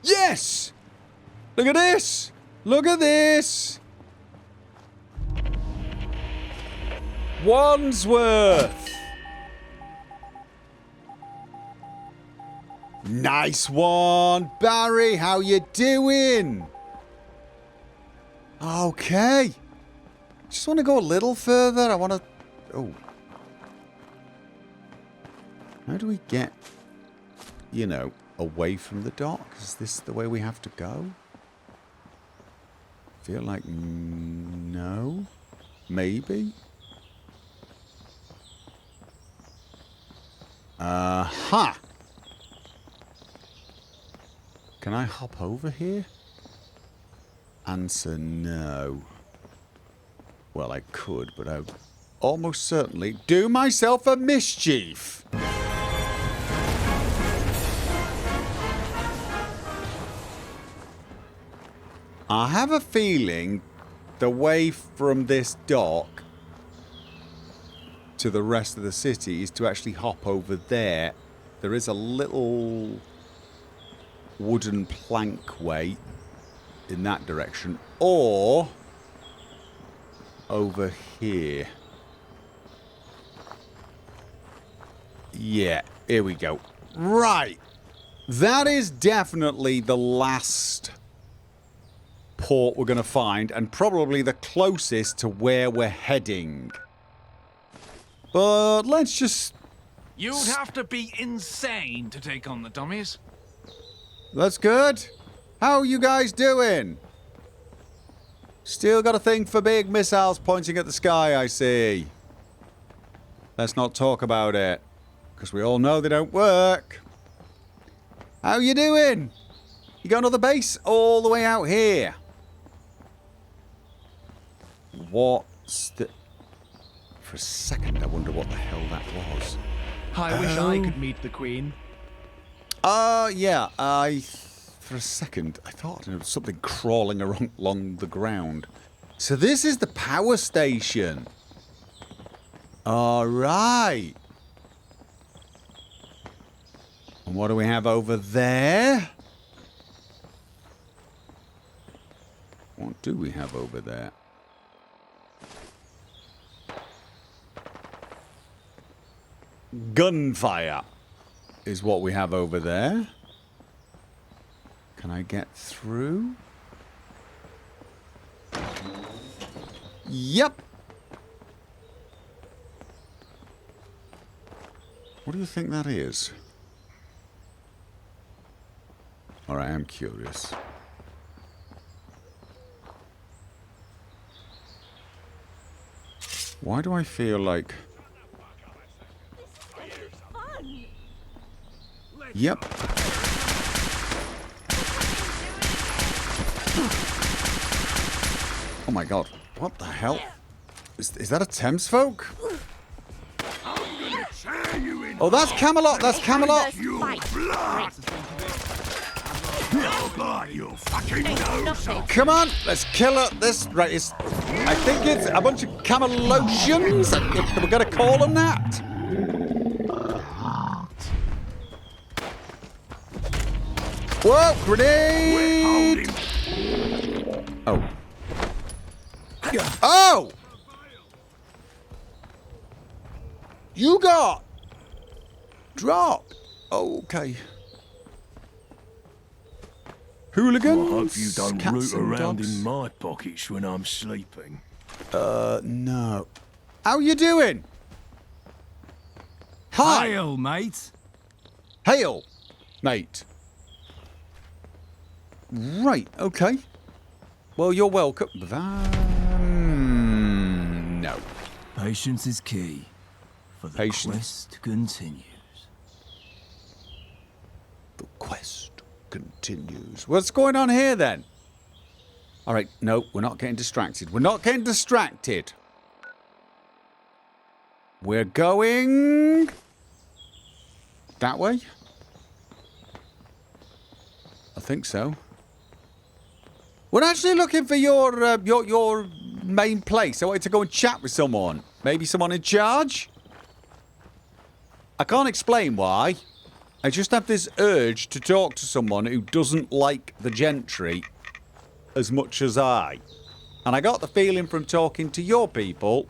Yes! Look at this! Look at this! Wandsworth! Nice one! Barry, how you doing? Okay. Just want to go a little further. I want to... Oh. How do we get, you know, away from the dock? Is this the way we have to go? Feel like no. Maybe. Aha! Can I hop over here? Answer no. Well, I could, but I would almost certainly do myself a mischief. I have a feeling the way from this dock to the rest of the city is to actually hop over there. There is a little wooden plank way in that direction, or over here. Yeah, here we go. Right. That is definitely the last port we're going to find, and probably the closest to where we're heading. But let's just... You'd have to be insane to take on the dummies. That's good. How are you guys doing? Still got a thing for big missiles pointing at the sky, I see. Let's not talk about it, because we all know they don't work. How you doing? You got another base all the way out here. What's the... For a second, I wonder what the hell that was. I wish I could meet the Queen. Yeah, for a second, I thought there was something crawling along the ground. So this is the power station. Alright. And what do we have over there? What do we have over there? Gunfire is what we have over there. Can I get through? Yep. What do you think that is? Alright, I'm curious. Why do I feel like... Yep. Oh my god. What the hell? Is that a Thames folk? Oh, that's Camelot! That's Camelot! Come on! Let's kill her. This... Right, it's... I think it's a bunch of Camelotians. If we're gonna call them that. Whoa! Grenade! Oh. Oh! You got dropped. Okay. Hooligans. I hope you don't cats root and around dogs. in my pockets when I'm sleeping. No. How you doing? Hi. Hail, mate. Hail, mate. Right, okay. Well, you're welcome. No. Patience is key, for the Patience. quest continues. The quest continues. What's going on here, then? All right, no, we're not getting distracted. We're not getting distracted. We're going... that way? I think so. We're actually looking for your main place. I wanted to go and chat with someone. Maybe someone in charge? I can't explain why. I just have this urge to talk to someone who doesn't like the gentry as much as I. And I got the feeling from talking to your people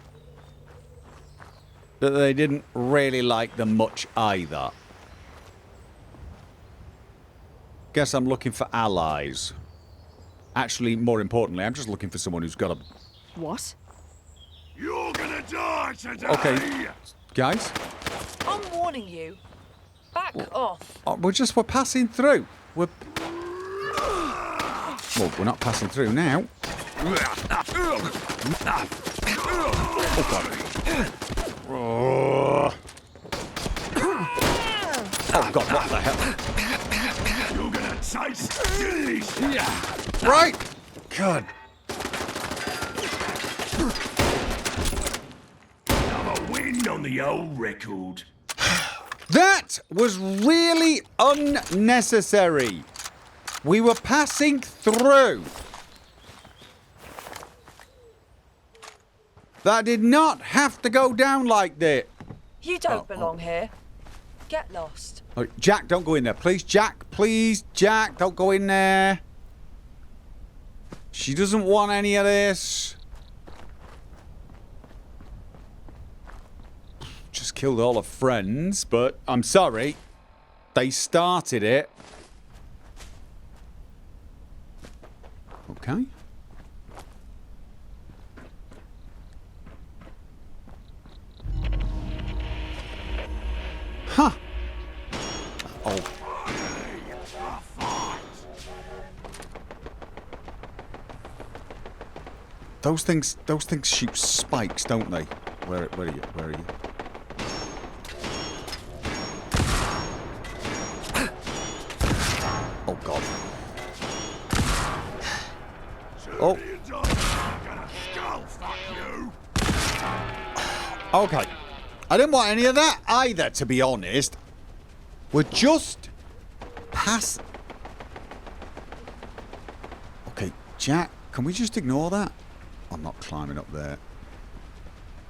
that they didn't really like them much either. Guess I'm looking for allies. Actually, more importantly, I'm just looking for someone who's got a... What? You're gonna die today! Okay, guys. I'm warning you. Back off. Oh, we're passing through. Well, we're not passing through now. Oh, God, what the hell? You're gonna taste this! Yeah! Right! God. Another win on the old record. That was really unnecessary. We were passing through. That did not have to go down like that. You don't belong here. Get lost. Oh, Jack, don't go in there. Please, Jack. Please, Jack, don't go in there. She doesn't want any of this. Just killed all her friends, but I'm sorry. They started it. Okay. Huh. Oh. Those things shoot spikes, don't they? Where are you? Where are you? Oh God. Oh. Okay. I didn't want any of that either, to be honest. We're just past... Okay, Jack, can we just ignore that? I'm not climbing up there.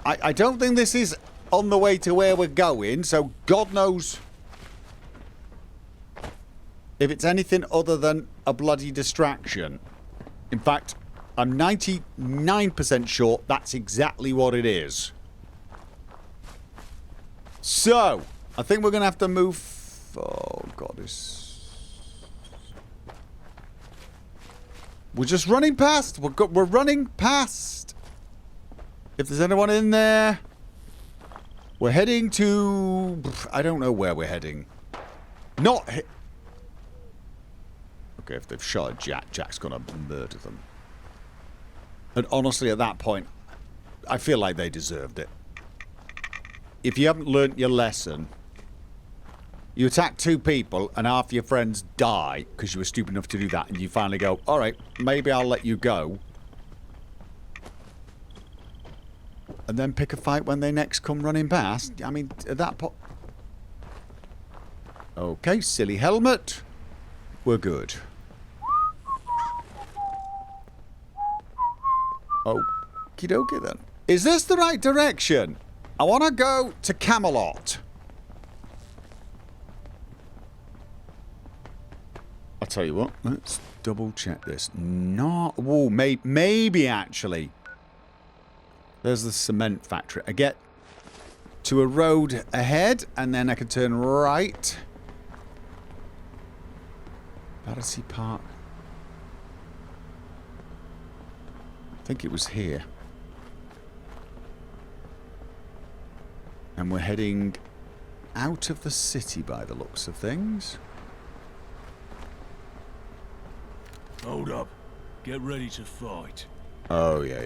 I don't think this is on the way to where we're going, so God knows if it's anything other than a bloody distraction. In fact, I'm 99% sure that's exactly what it is. So, I think we're going to have to move... Oh, God, this... We're just running past. We're running past. If there's anyone in there... We're heading to... I don't know where we're heading. Not... Okay, if they've shot at Jack, Jack's going to murder them. And honestly, at that point, I feel like they deserved it. If you haven't learnt your lesson, you attack two people and half your friends die because you were stupid enough to do that, and you finally go, all right, maybe I'll let you go. And then pick a fight when they next come running past. I mean, at that point... Okay, silly helmet. We're good. Okie dokie then. Is this the right direction? I want to go to Camelot. I'll tell you what. Let's double check this. No. Whoa, maybe actually. There's the cement factory. I get to a road ahead, and then I can turn right. Battersea Park. I think it was here. And we're heading out of the city by the looks of things. Hold up. Get ready to fight. Oh, yeah.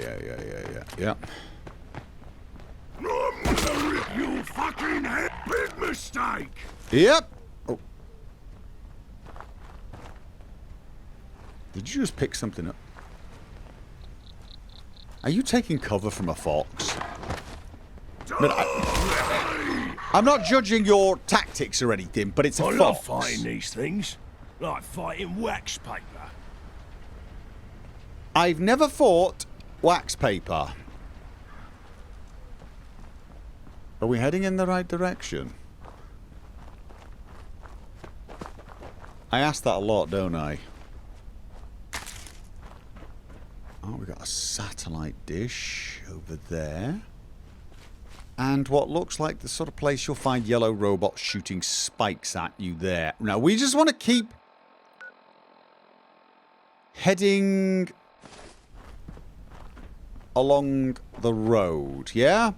I'm gonna rip your fucking head. Big mistake. Yep. Oh. Did you just pick something up? Are you taking cover from a fox? But I'm not judging your tactics or anything, but it's a I fox. love fighting these things. Like fighting wax paper. I've never fought wax paper. Are we heading in the right direction? I ask that a lot, don't I? Oh, we got a satellite dish over there. And what looks like the sort of place you'll find yellow robots shooting spikes at you there. Now, we just want to keep heading along the road, yeah?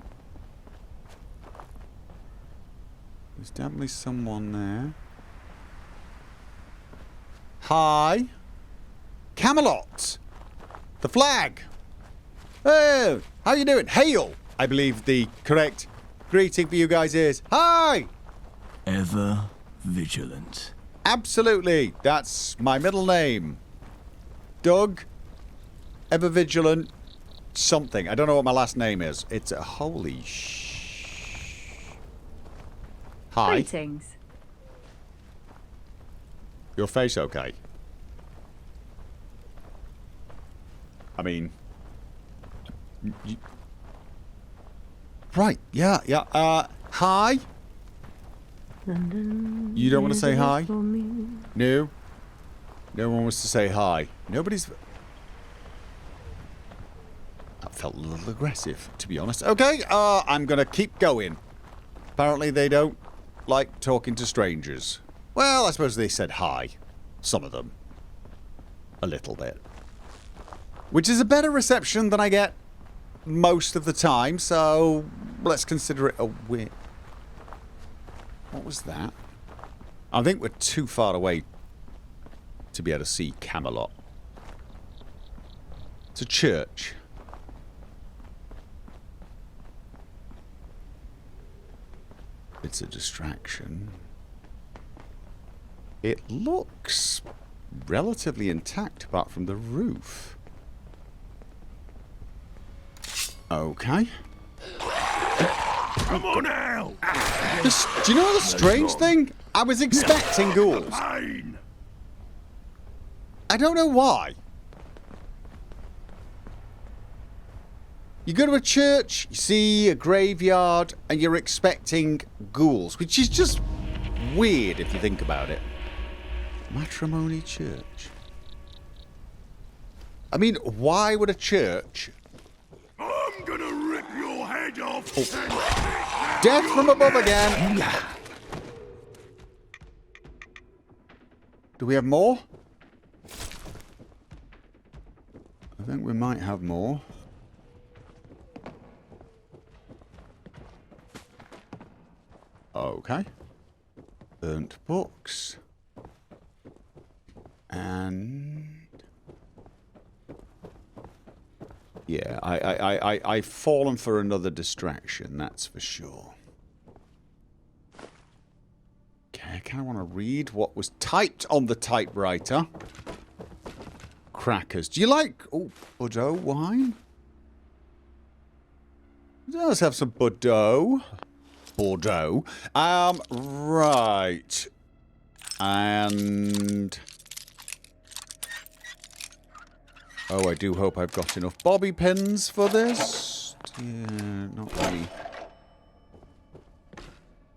There's definitely someone there. Hi. Camelot. The flag. Oh, how you doing? Hail. I believe the correct greeting for you guys is hi. Ever vigilant. Absolutely. That's my middle name. Doug. Ever vigilant. Something. I don't know what my last name is. It's a holy Hi. Greetings. Your face okay? I mean... Right, yeah. Hi? London, You don't want to say hi? for me. No? No one wants to say hi. Nobody's... That felt a little aggressive, to be honest. Okay, I'm gonna keep going. Apparently they don't like talking to strangers. Well, I suppose they said hi. Some of them. A little bit. Which is a better reception than I get most of the time, so let's consider it a win. What was that? I think we're too far away to be able to see Camelot. It's a church. It's a distraction. It looks relatively intact apart from the roof. Okay. Come on out! Do you know the strange thing? I was expecting ghouls. Fine! I don't know why. You go to a church, you see a graveyard, and you're expecting ghouls, which is just weird if you think about it. Matrimony church. I mean, why would a church... I'm gonna rip your head off! Death from above again! Do we have more? I think we might have more. Okay. Burnt books. And... yeah, I've fallen for another distraction, that's for sure. Okay, I kind of want to read what was typed on the typewriter. Crackers. Do you like... oh, Bordeaux wine? It does have some Bordeaux. Bordeaux. Right. And... oh, I do hope I've got enough bobby pins for this. Yeah, not really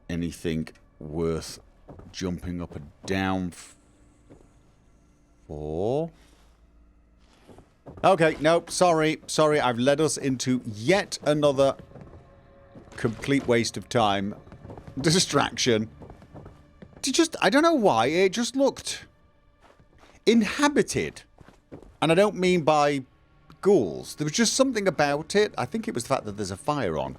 anything worth jumping up and down for. Okay, nope, sorry, I've led us into yet another complete waste of time. Distraction. I don't know why, it just looked inhabited. And I don't mean by ghouls. There was just something about it. I think it was the fact that there's a fire on.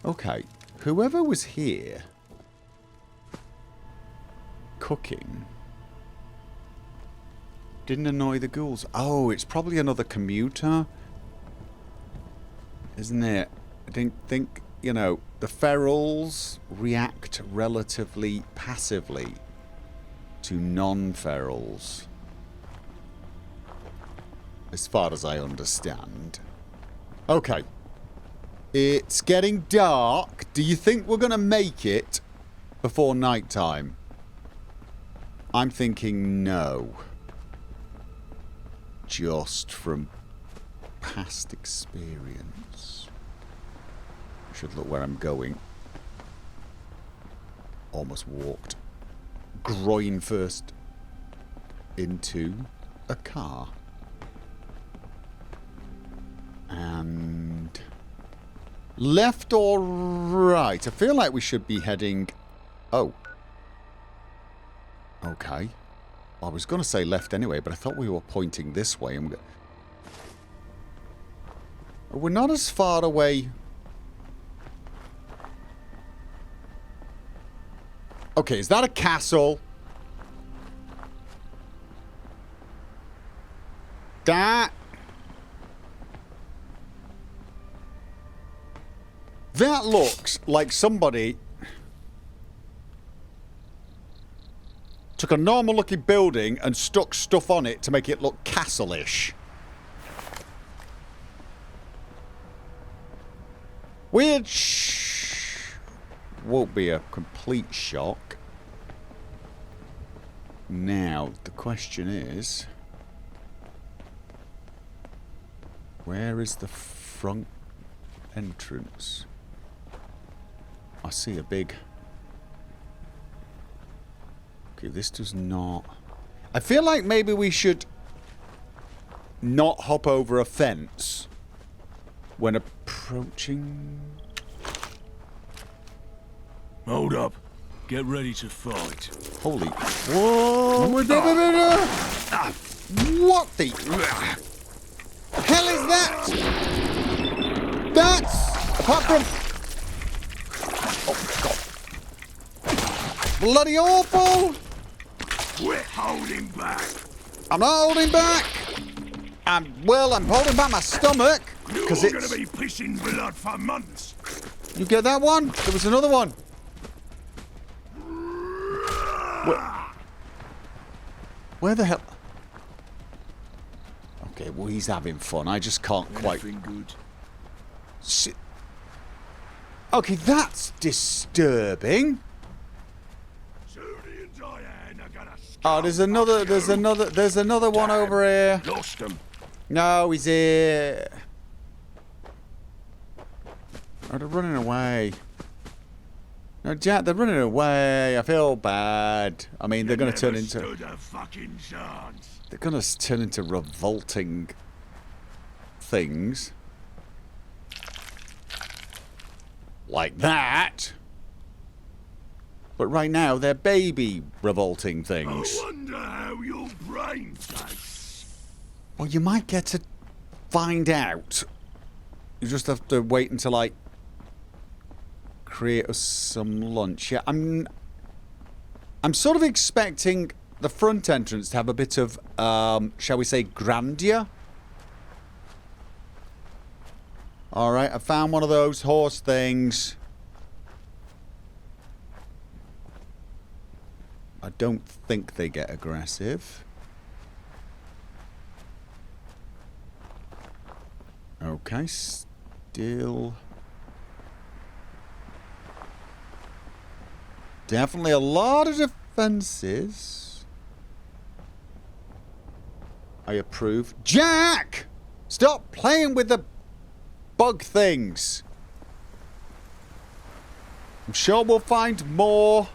Okay. Whoever was here cooking didn't annoy the ghouls. Oh, it's probably another commuter. Isn't it? I didn't think, you know, the ferals react relatively passively to non-ferals. As far as I understand. Okay. It's getting dark. Do you think we're going to make it before night time? I'm thinking no. Just from past experience. I should look where I'm going. almost walked groin first into a car. And left or right? I feel like we should be heading... Oh. Okay. I was going to say left anyway, but I thought we were pointing this way. We're not as far away. Okay, is that a castle? That looks like somebody took a normal looking building and stuck stuff on it to make it look castle-ish. Which won't be a complete shock. Now, the question is, where is the front entrance? I see a big... Okay, this does not... I feel like maybe we should not hop over a fence when approaching... Hold up. Get ready to fight. Holy... Whoa! What the hell is that? That's... Apart from... Oh, God. Bloody awful! We're holding back. I'm not holding back. I'm holding back my stomach. Because You're it's... gonna be pissing blood for months. You get that one? There was another one. Where the hell... Okay, well, he's having fun. I just can't quite... Anything good? See... Okay, that's disturbing. Judy and Diane are gonna Oh, there's another one over here. lost them. No, he's here. Oh, they're running away. No, Jack, they're running away. I feel bad. I mean, they're going to turn into... Stood a fucking chance. They're going to turn into revolting things. Like that. But right now, they're baby revolting things. I wonder how your brain tastes. Well, you might get to find out. You just have to wait until I create us some lunch. Yeah, I'm sort of expecting the front entrance to have a bit of, shall we say, grandeur. Alright, I found one of those horse things. I don't think they get aggressive. Okay, still... Definitely a lot of defenses. I approve. Jack! Stop playing with the bug things. I'm sure we'll find more.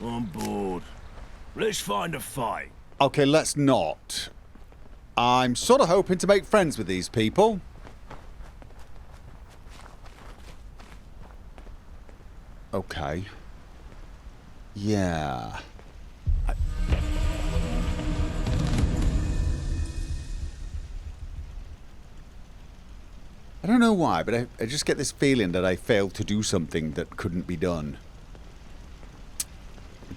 On board. Let's find a fight. Okay, let's not. I'm sort of hoping to make friends with these people. Okay. Yeah. I don't know why, but I just get this feeling that I failed to do something that couldn't be done.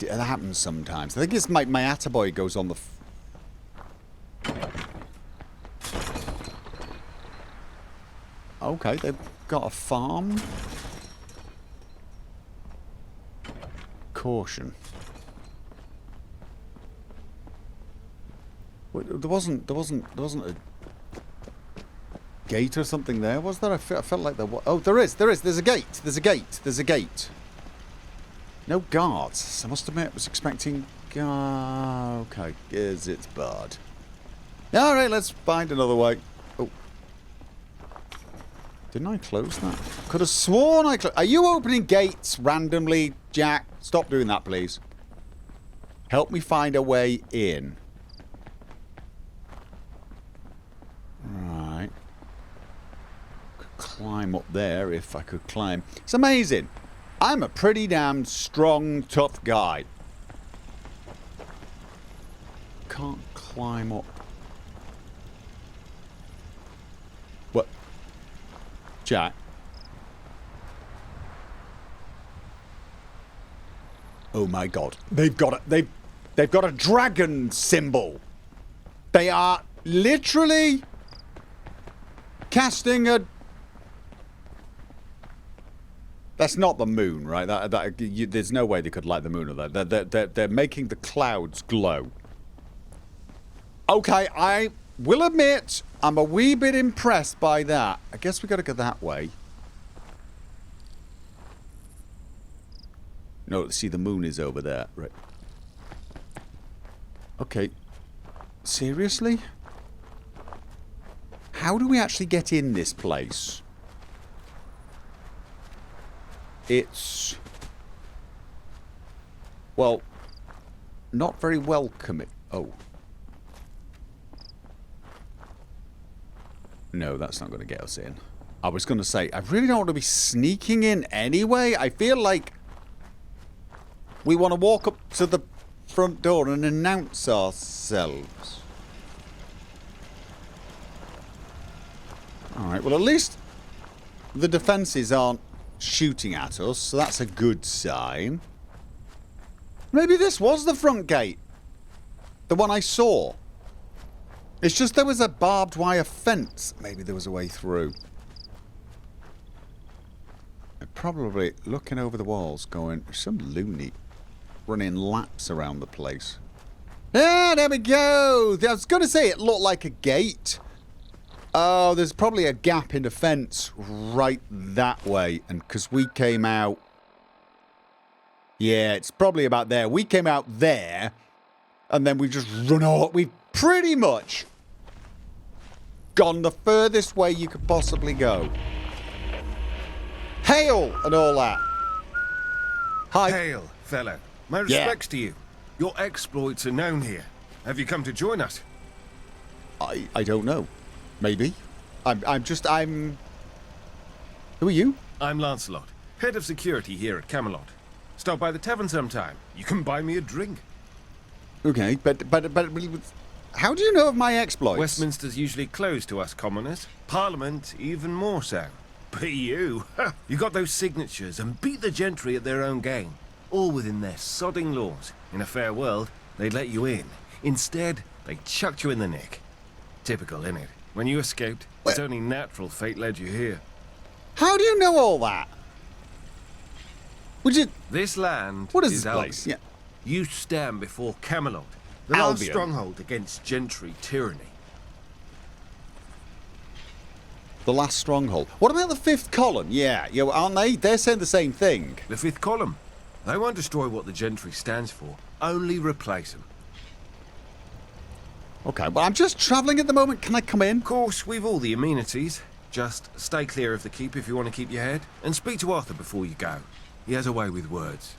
It happens sometimes. I think it's my Attaboy goes on the... Okay, they've got a farm. Caution. Wait, there wasn't a gate or something there, was there? I felt like there was. Oh, there is. There's a gate. There's a gate. No guards. I must admit, I was expecting... okay, is it's barred. Alright, let's find another way. Oh. Didn't I close that? Could have sworn I closed... Are you opening gates randomly, Jack? Stop doing that, please. Help me find a way in. Right. Could climb up there if I could climb. It's amazing. I'm a pretty damn strong, tough guy. Can't climb up. What? Jack? Oh my god. They've got a dragon symbol. They are literally casting a... That's not the moon, right? There's no way they could light the moon with that. They're making the clouds glow. Okay, I will admit I'm a wee bit impressed by that. I guess we got to go that way. No, see, the moon is over there. Right. Okay. Seriously? How do we actually get in this place? It's... well, not very welcoming. Oh. No, that's not going to get us in. I was going to say, I really don't want to be sneaking in anyway. I feel like we want to walk up to the front door and announce ourselves. Alright, well at least the defences aren't shooting at us, so that's a good sign. Maybe this was the front gate. The one I saw. It's just there was a barbed wire fence. Maybe there was a way through. I'm probably looking over the walls going, some loony running laps around the place. Ah, there we go. I was going to say it looked like a gate. Oh, there's probably a gap in the fence right that way. And because we came out... yeah, it's probably about there. We came out there. And then we've just run off. We've pretty much gone the furthest way you could possibly go. Hail and all that. Hi. Hail, fellow. My respects to you. Your exploits are known here. Have you come to join us? I don't know. Maybe. I'm... Who are you? I'm Lancelot, head of security here at Camelot. Stop by the tavern sometime. You can buy me a drink. Okay, but how do you know of my exploits? Westminster's usually closed to us commoners. Parliament even more so. But you got those signatures and beat the gentry at their own game. All within their sodding laws. In a fair world, they'd let you in. Instead, they chucked you in the nick. Typical, innit? When you escaped, it's only natural fate led you here. How do you know all that? Would you... This land what is this place? Albion. Yeah. You stand before Camelot, the last Albion. stronghold against gentry tyranny. The last stronghold. What about the fifth column? Yeah, aren't they? They're saying the same thing. The fifth column. They won't destroy what the gentry stands for, only replace them. Okay, well, I'm just travelling at the moment. Can I come in? Of course, we've all the amenities. Just stay clear of the keep if you want to keep your head, and speak to Arthur before you go. He has a way with words.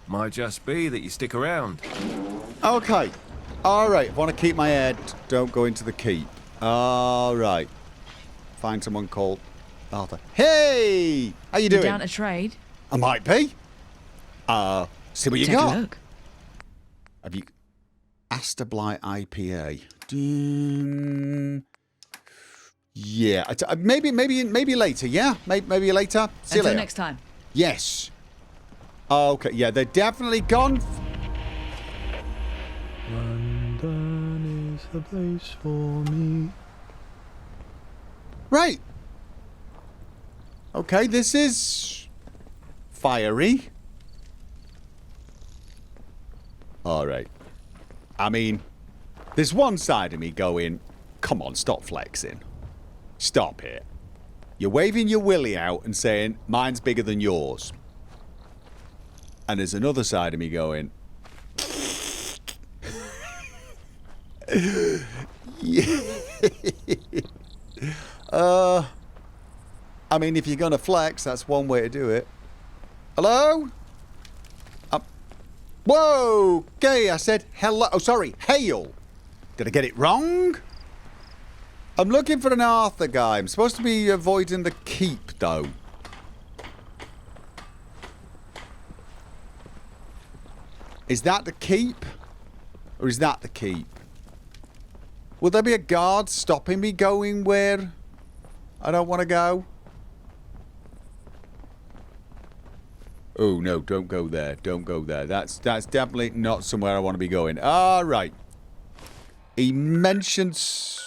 Might just be that you stick around. Okay. Alright, want to keep my head, don't go into the keep. Alright. Find someone called Arthur. Hey! How you doing? down to trade? I might be. See what you Take got. a look. Have you... Astably IPA. Ding. Yeah. Maybe later, yeah? Maybe later. See you Until later. next time. Yes. Okay, yeah, they're definitely gone. London is the place for me. Right. Okay, this is... fiery. Alright. I mean, there's one side of me going, come on, stop flexing. Stop it. You're waving your willy out and saying, mine's bigger than yours. And there's another side of me going, I mean, if you're going to flex, that's one way to do it. Hello? Whoa! Okay, I said hello. Oh, sorry. Hail. Did I get it wrong? I'm looking for an Arthur guy. I'm supposed to be avoiding the keep, though. Is that the keep? Or is that the keep? Will there be a guard stopping me going where I don't want to go? Oh, no, don't go there. Don't go there. That's definitely not somewhere I want to be going. All right. He mentions...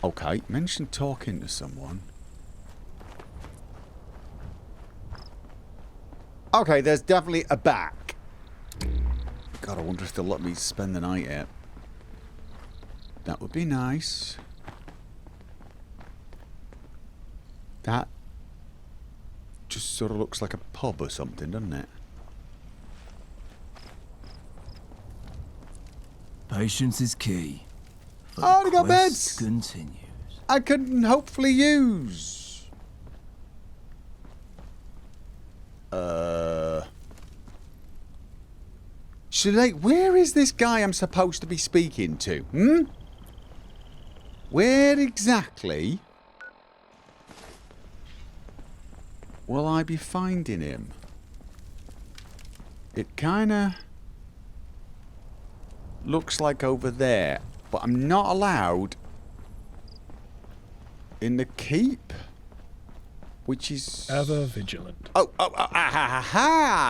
Okay, mentioned talking to someone. Okay, there's definitely a back. God, I wonder if they'll let me spend the night out. That would be nice. That just sort of looks like a pub or something, doesn't it? Patience is key. Oh, they got Quest beds! continues. I can hopefully use. Should I... Where is this guy I'm supposed to be speaking to? Hmm? Where exactly will I be finding him? It kinda looks like over there, but I'm not allowed in the keep, which is Ever vigilant.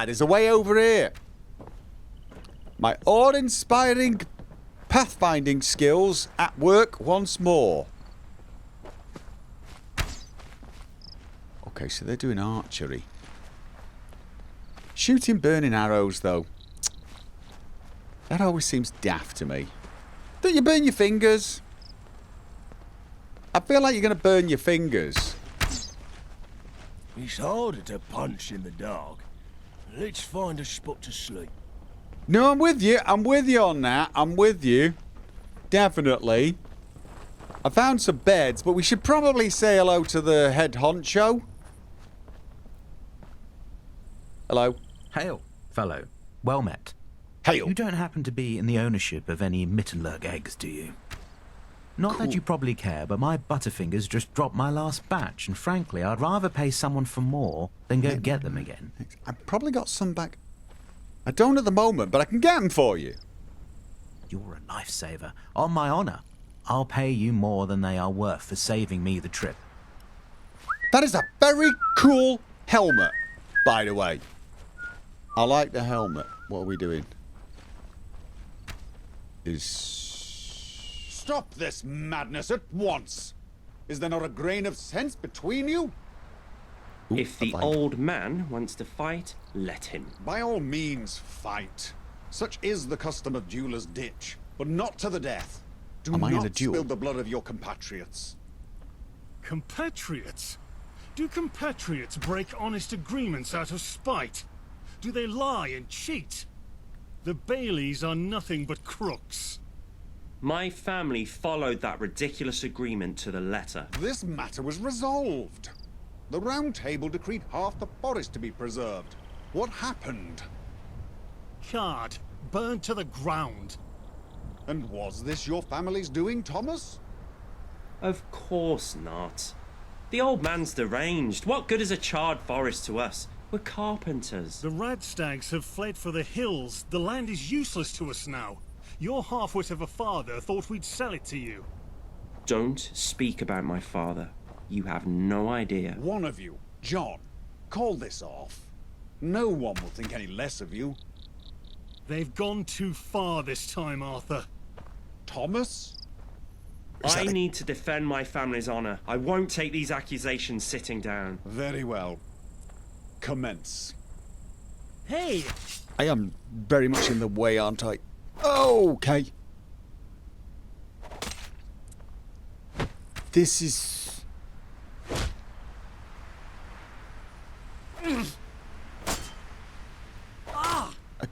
There's a way over here. My awe-inspiring pathfinding skills at work once more. Okay, so they're doing archery. Shooting burning arrows, though. That always seems daft to me. Don't you burn your fingers? I feel like you're going to burn your fingers. It's harder to punch in the dark. Let's find a spot to sleep. No, I'm with you. I'm with you on that. I'm with you. Definitely. I found some beds, but we should probably say hello to the head honcho. Hello. Hail, fellow. Well met. Hail. You don't happen to be in the ownership of any Mittenlerg eggs, do you? Not that you probably care, but my Butterfingers just dropped my last batch, and frankly, I'd rather pay someone for more than go get them again. I've probably got some back. I don't at the moment, but I can get them for you. You're a lifesaver. On my honor, I'll pay you more than they are worth for saving me the trip. That is a very cool helmet, by the way. I like the helmet. What are we doing? Stop this madness at once! Is there not a grain of sense between you? Ooh, If the old man wants to fight, let him. By all means, fight. Such is the custom of Dueler's Ditch, but not to the death. Do Am I in a not duel? spill the blood of your compatriots. Compatriots? Do compatriots break honest agreements out of spite? Do they lie and cheat? The Baileys are nothing but crooks. My family followed that ridiculous agreement to the letter. This matter was resolved. The Round Table decreed half the forest to be preserved. What happened? Card, burned to the ground. And was this your family's doing, Thomas? Of course not. The old man's deranged. What good is a charred forest to us? We're carpenters. The Radstags have fled for the hills. The land is useless to us now. Your half-wit of a father thought we'd sell it to you. Don't speak about my father. You have no idea. One of you, John, call this off. No one will think any less of you. They've gone too far this time, Arthur. Thomas? I need to defend my family's honor. I won't take these accusations sitting down. Very well. Commence. Hey! I am very much in the way, aren't I? Okay. This is...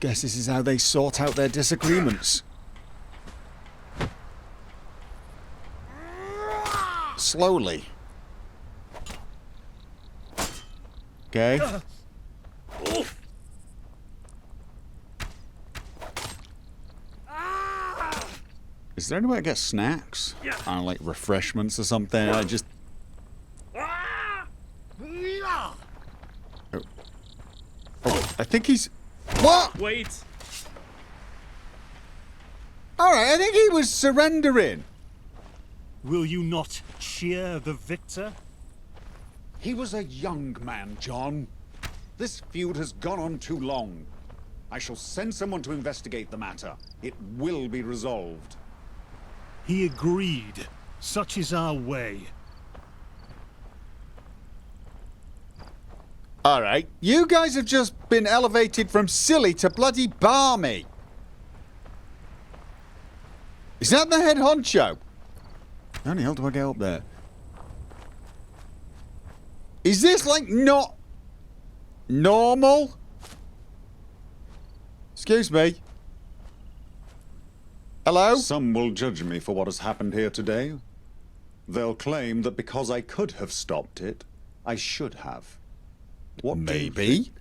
Guess this is how they sort out their disagreements. Slowly. Okay. Is there any way to get snacks? I don't like refreshments or something. I just... Oh, I think he's... What? Wait. Alright, I think he was surrendering. Will you not cheer the victor? He was a young man, John. This feud has gone on too long. I shall send someone to investigate the matter. It will be resolved. He agreed. Such is our way. Alright, you guys have just been elevated from silly to bloody balmy. Is that the head honcho? How the hell do I get up there? Is this like not normal? Excuse me. Hello? Some will judge me for what has happened here today. They'll claim that because I could have stopped it, I should have. What do you Maybe. think?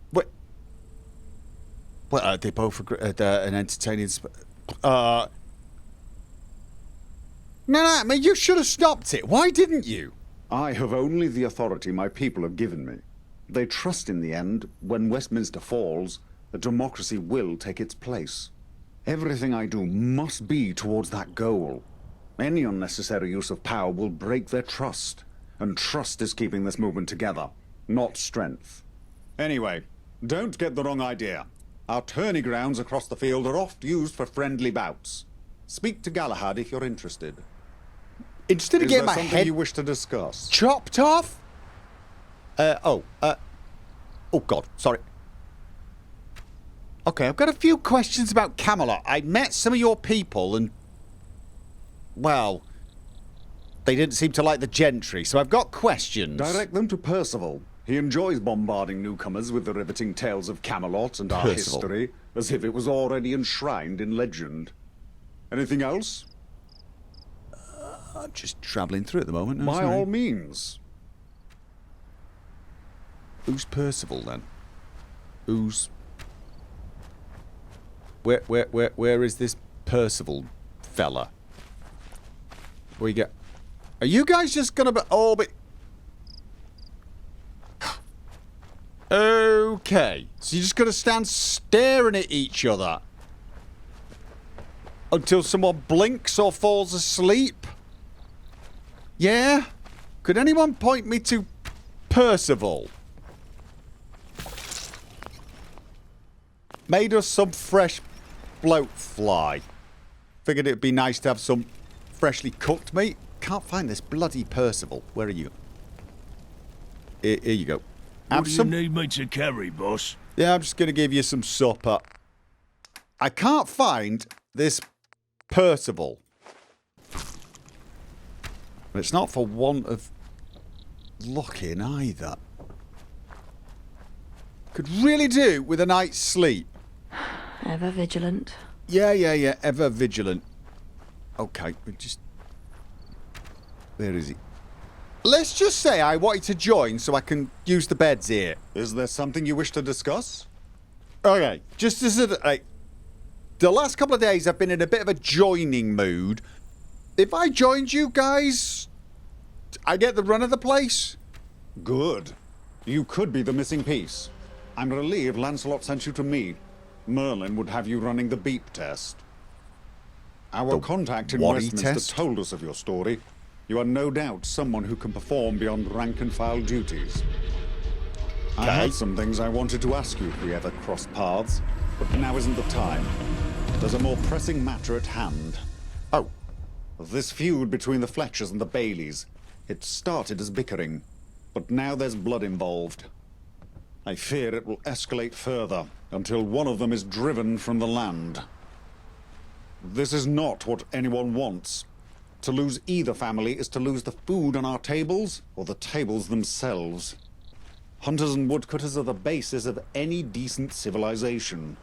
What? Well, they both agree, an entertaining... No, I mean, you should have stopped it. Why didn't you? I have only the authority my people have given me. They trust in the end, when Westminster falls, that democracy will take its place. Everything I do must be towards that goal. Any unnecessary use of power will break their trust. And trust is keeping this movement together, not strength. Anyway, don't get the wrong idea. Our tourney grounds across the field are oft used for friendly bouts. Speak to Galahad if you're interested. Instead of Is getting there my something head you wish to discuss? chopped off? Oh God, sorry. Okay, I've got a few questions about Camelot. I met some of your people and... well... they didn't seem to like the gentry, so I've got questions. Direct them to Percival. He enjoys bombarding newcomers with the riveting tales of Camelot and our Percival. history, as if it was already enshrined in legend. Anything else? I'm just travelling through at the moment. By all means. Who's Percival, then? Who's... Where is this Percival fella? Where you get... Are you guys just gonna be all be... Okay. So you're just gonna stand staring at each other until someone blinks or falls asleep? Yeah? Could anyone point me to Percival? Made us some fresh bloat fly. Figured it'd be nice to have some freshly cooked meat. Can't find this bloody Percival. Where are you? Here you go. What do you need me to carry, boss? Yeah, I'm just going to give you some supper. I can't find this Percival. But it's not for want of looking either. Could really do with a night's sleep. Ever vigilant. Yeah. Ever vigilant. Okay, we just... Where is he? Let's just say I wanted to join so I can use the beds here. Is there something you wish to discuss? Okay, just as a... the last couple of days I've been in a bit of a joining mood. If I joined you guys, I get the run of the place? Good. You could be the missing piece. I'm relieved Lancelot sent you to me. Merlin would have you running the beep test. Our The contact in waddy Westminster test? told us of your story. You are no doubt someone who can perform beyond rank-and-file duties. I had some things I wanted to ask you if we ever crossed paths, but now isn't the time. There's a more pressing matter at hand. Oh. This feud between the Fletchers and the Baileys. It started as bickering, but now there's blood involved. I fear it will escalate further until one of them is driven from the land. This is not what anyone wants. To lose either family is to lose the food on our tables or the tables themselves. Hunters and woodcutters are the basis of any decent civilization.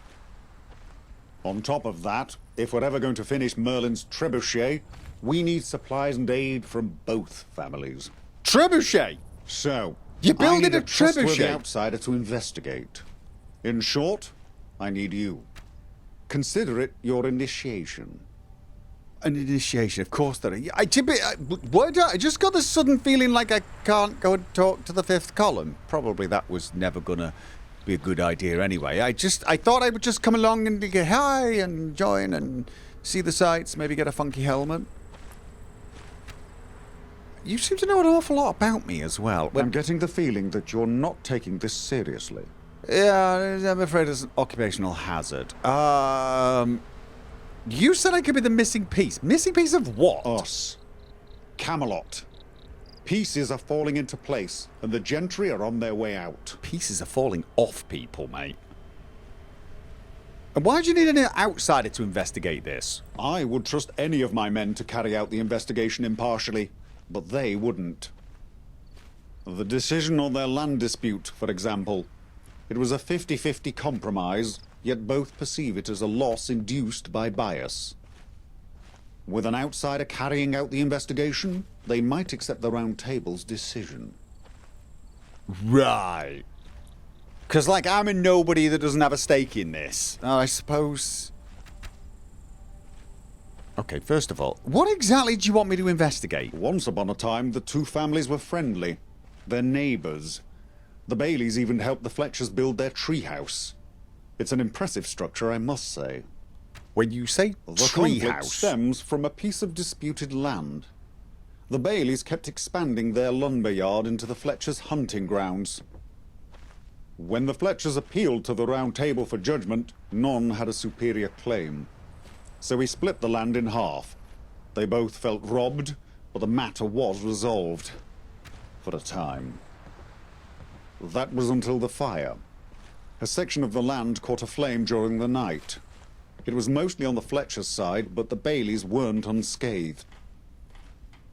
On top of that, if we're ever going to finish Merlin's trebuchet, we need supplies and aid from both families. Trebuchet? So, You're I building need a a trustworthy trebuchet? outsider to investigate. In short, I need you. Consider it your initiation. An initiation, of course there is. I just got this sudden feeling like I can't go and talk to the fifth column. Probably that was never gonna be a good idea anyway. I thought I would just come along and get hi and join and see the sights, maybe get a funky helmet. You seem to know an awful lot about me as well. I'm getting the feeling that you're not taking this seriously. Yeah, I'm afraid it's an occupational hazard. You said I could be the missing piece. Missing piece of what? Us. Camelot. Pieces are falling into place, and the gentry are on their way out. Pieces are falling off people, mate. And why do you need an outsider to investigate this? I would trust any of my men to carry out the investigation impartially, but they wouldn't. The decision on their land dispute, for example. It was a 50-50 compromise, yet both perceive it as a loss induced by bias. With an outsider carrying out the investigation, they might accept the Round Table's decision. Right. Because, like, I'm a nobody that doesn't have a stake in this. I suppose... Okay, first of all, what exactly do you want me to investigate? Once upon a time, the two families were friendly. They're neighbours. The Baileys even helped the Fletchers build their treehouse. It's an impressive structure, I must say. When you say The conflict treehouse... stems from a piece of disputed land. The Baileys kept expanding their lumber yard into the Fletchers' hunting grounds. When the Fletchers appealed to the Round Table for judgment, none had a superior claim. So we split the land in half. They both felt robbed, but the matter was resolved. For a time. That was until the fire. A section of the land caught aflame during the night. It was mostly on the Fletcher's side, but the Baileys weren't unscathed.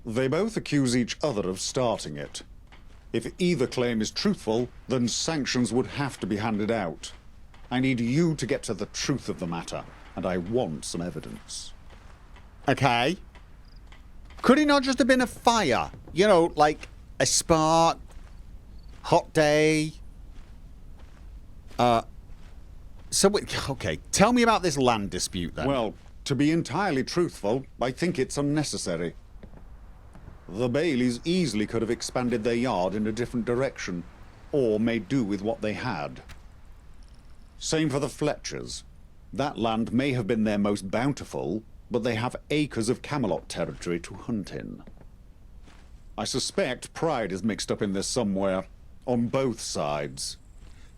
They both accuse each other of starting it. If either claim is truthful, then sanctions would have to be handed out. I need you to get to the truth of the matter, and I want some evidence. Okay. Could it not just have been a fire? You know, like a spark, hot day. Okay, tell me about this land dispute then. Well, to be entirely truthful, I think it's unnecessary. The Baileys easily could have expanded their yard in a different direction, or made do with what they had. Same for the Fletchers. That land may have been their most bountiful, but they have acres of Camelot territory to hunt in. I suspect pride is mixed up in this somewhere, on both sides.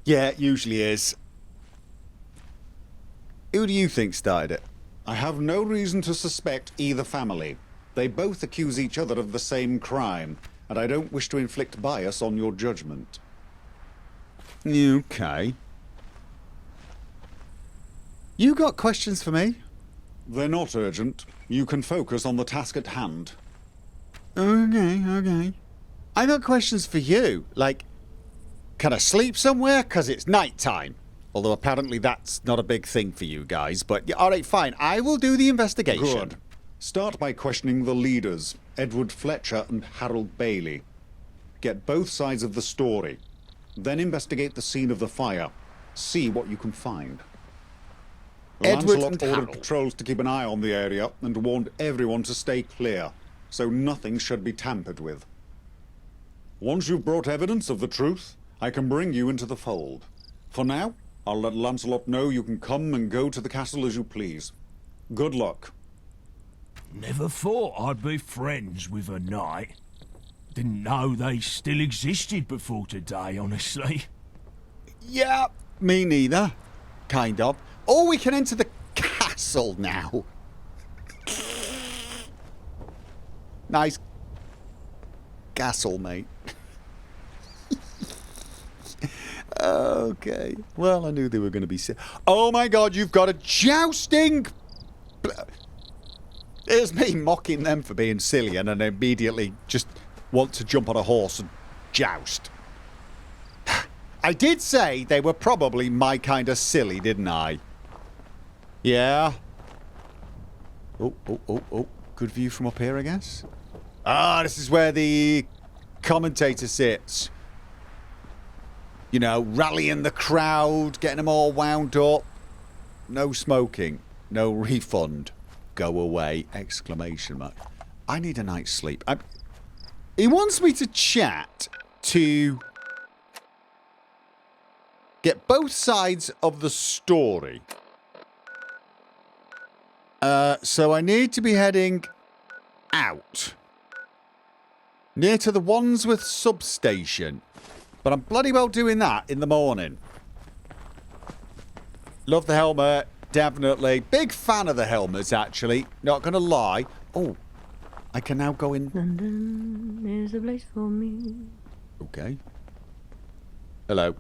Yeah, it usually is. Who do you think started it? I have no reason to suspect either family. They both accuse each other of the same crime, and I don't wish to inflict bias on your judgment. Okay. You got questions for me? They're not urgent. You can focus on the task at hand. Okay. I got questions for you. Like, can I sleep somewhere? 'Cause it's night time. Although apparently that's not a big thing for you guys. But, yeah, alright, fine. I will do the investigation. Good. Start by questioning the leaders, Edward Fletcher and Harold Bailey. Get both sides of the story. Then investigate the scene of the fire. See what you can find. Edward Lancelot and ordered Harold. patrols to keep an eye on the area and warned everyone to stay clear, so nothing should be tampered with. Once you've brought evidence of the truth, I can bring you into the fold. For now, I'll let Lancelot know you can come and go to the castle as you please. Good luck. Never thought I'd be friends with a knight. Didn't know they still existed before today, honestly. Yeah, me neither. Kind of. Oh, we can enter the castle now. Nice castle, mate. Okay. Well, I knew they were going to be... Oh my god, you've got a jousting... Here's me mocking them for being silly and then immediately just want to jump on a horse and joust. I did say they were probably my kind of silly, didn't I? Yeah. Oh. Good view from up here, I guess. Ah, this is where the commentator sits. You know, rallying the crowd, getting them all wound up. No smoking. No refund. Go away! Exclamation mark. I need a night's sleep. He wants me to chat to get both sides of the story. So I need to be heading out. Near to the Wandsworth substation. But I'm bloody well doing that in the morning. Love the helmet. Definitely. Big fan of the helmets, actually. Not going to lie. Oh, I can now go in. London is the place for me. Okay. Hello.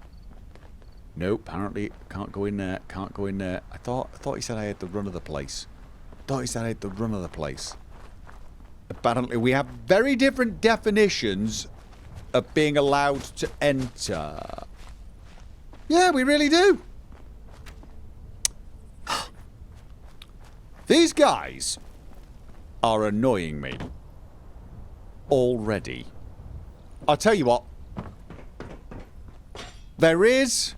No, apparently can't go in there. Can't go in there. I thought he said I had the run of the place. Apparently we have very different definitions of being allowed to enter. Yeah, we really do. These guys are annoying me already. I'll tell you what. There is...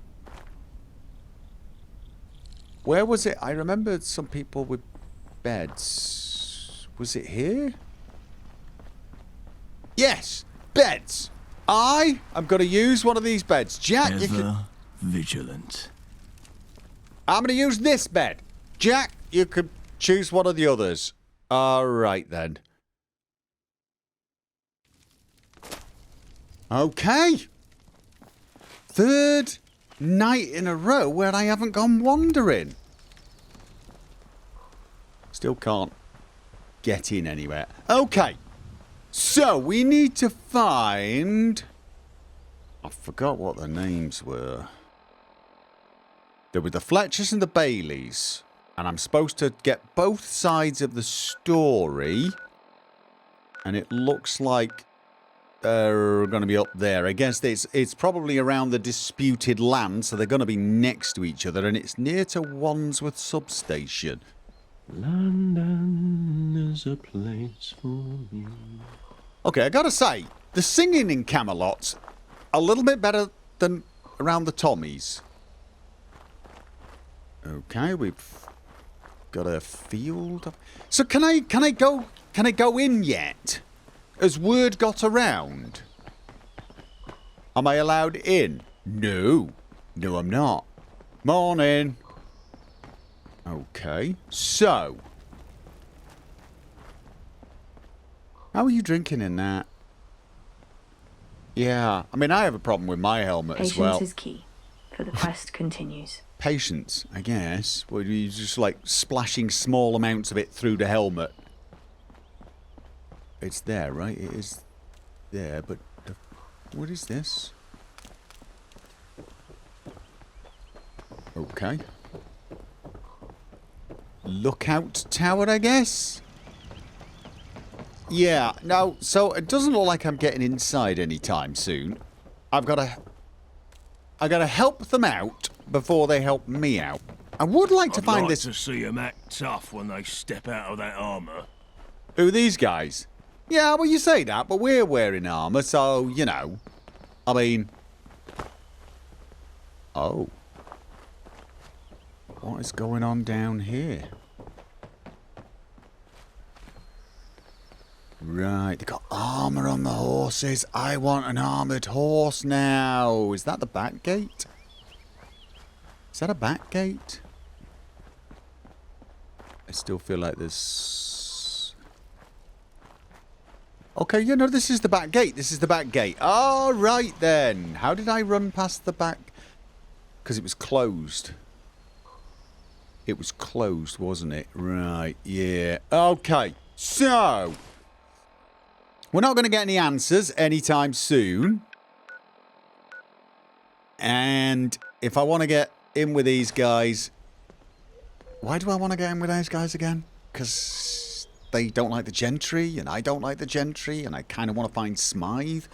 Where was it? I remember some people with beds. Was it here? Yes, beds. I'm going to use one of these beds. Jack, you can... vigilant. I'm going to use this bed. Jack, you could choose one of the others. All right, then. Okay. Third night in a row where I haven't gone wandering. Still can't get in anywhere. Okay. So, we need to find... I forgot what the names were. There were the Fletchers and the Baileys. And I'm supposed to get both sides of the story. And it looks like they're going to be up there. I guess it's probably around the disputed land, so they're going to be next to each other. And it's near to Wandsworth substation. London is a place for me. Okay, I gotta say, the singing in Camelot's a little bit better than around the Tommies. Okay, we've got a field. So can I go in yet? Has word got around? Am I allowed in? No. No, I'm not. Morning. Okay, so. How are you drinking in that? Yeah, I mean, I have a problem with my helmet as well. Patience is key, for the quest continues. Patience, I guess. Well, you're just like splashing small amounts of it through the helmet. It's there, right? It is there, but what is this? Okay. Lookout tower, I guess? Yeah, no, so it doesn't look like I'm getting inside anytime soon. I've got to help them out before they help me out. I would like to find this... to see them act tough when they step out of that armour. Who are these guys? Yeah, well, you say that, but we're wearing armour, so, you know. I mean... Oh. What is going on down here? Right, they've got armour on the horses. I want an armoured horse now. Is that the back gate? Is that a back gate? I still feel like there's... Okay, you know, this is the back gate. This is the back gate. All right, then. How did I run past the back? Because it was closed. It was closed, wasn't it? Right, yeah. Okay, so... We're not going to get any answers anytime soon. And if I want to get in with these guys... Why do I want to get in with those guys again? Because they don't like the gentry, and I don't like the gentry, and I kind of want to find Smythe.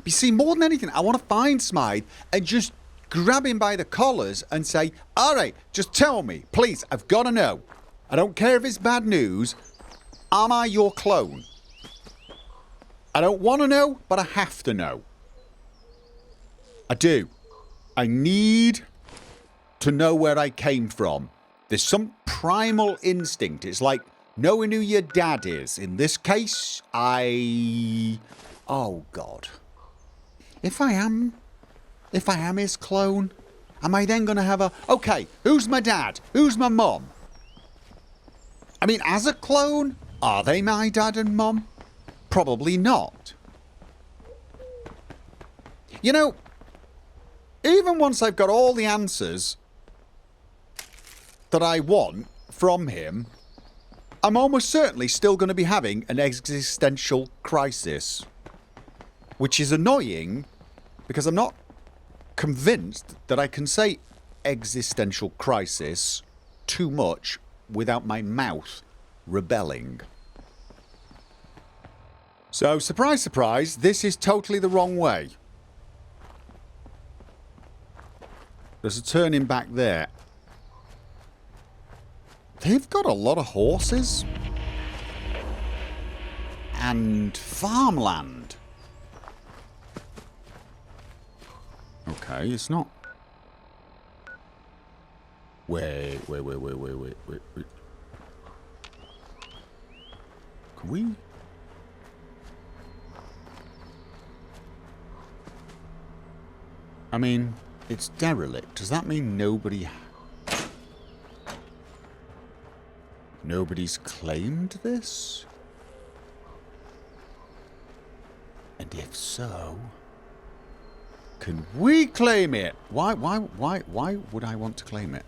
You see, more than anything, I want to find Smythe and just grab him by the collars and say, all right, just tell me, please, I've got to know. I don't care if it's bad news. Am I your clone? I don't want to know, but I have to know. I do. I need to know where I came from. There's some primal instinct. It's like knowing who your dad is. In this case, oh God. If I am his clone, am I then going to have okay, who's my dad? Who's my mum? I mean, as a clone, are they my dad and mum? Probably not. You know, even once I've got all the answers that I want from him, I'm almost certainly still going to be having an existential crisis. Which is annoying, because I'm not convinced that I can say existential crisis too much without my mouth rebelling. So, surprise, surprise, this is totally the wrong way. There's a turning back there. They've got a lot of horses. And farmland. Okay, it's not... Wait. Can we... I mean, it's derelict. Does that mean nobody's claimed this? And if so, can we claim it? Why would I want to claim it?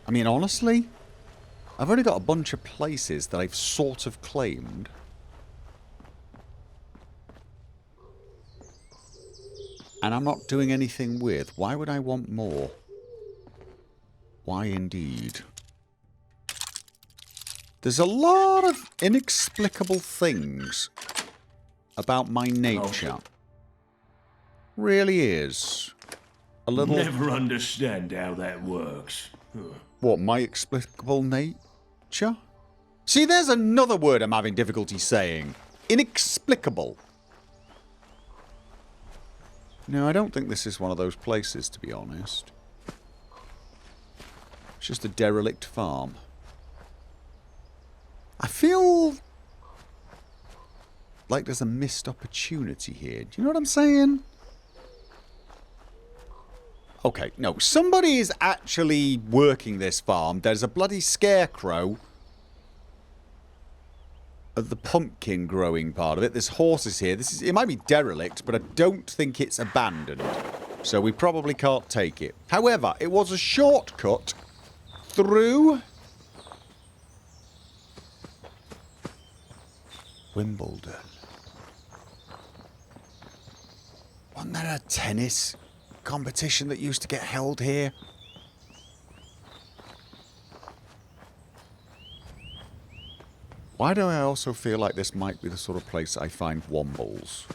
I mean, honestly, I've only got a bunch of places that I've sort of claimed. And I'm not doing anything with. Why would I want more? Why indeed? There's a lot of inexplicable things about my nature. Really is. A little... Never understand how that works. What, my explicable nature? See, there's another word I'm having difficulty saying. Inexplicable. No, I don't think this is one of those places, to be honest. It's just a derelict farm. I feel like there's a missed opportunity here. Do you know what I'm saying? Okay, no, somebody is actually working this farm. There's a bloody scarecrow of the pumpkin growing part of it. There's horses here. It might be derelict, but I don't think it's abandoned. So we probably can't take it. However, it was a shortcut through Wimbledon. Wasn't there a tennis competition that used to get held here? Why do I also feel like this might be the sort of place I find wombles?